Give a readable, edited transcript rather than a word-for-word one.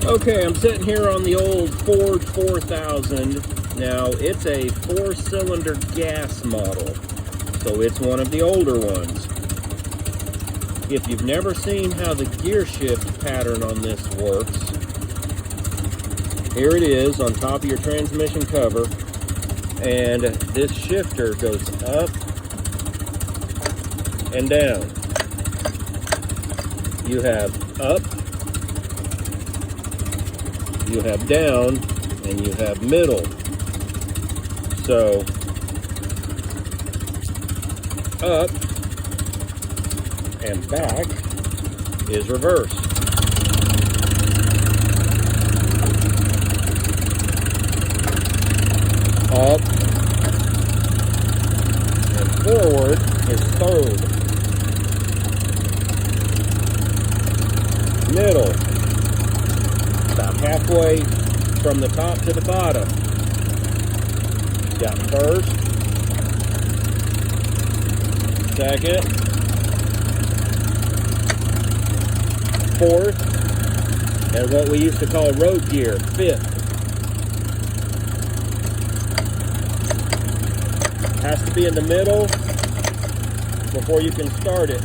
Okay, I'm sitting here on the old Ford 4000. Now, it's a 4-cylinder gas model, so it's one of the older ones. If you've never seen how the gear shift pattern on this works, here it is on top of your transmission cover, and this shifter goes up and down. You have up, you have down, and you have middle. So, up and back is reverse. Up and forward is third. Middle, about halfway from the top to the bottom. Got first, second, fourth, and what we used to call road gear, fifth. Has to be in the middle before you can start it.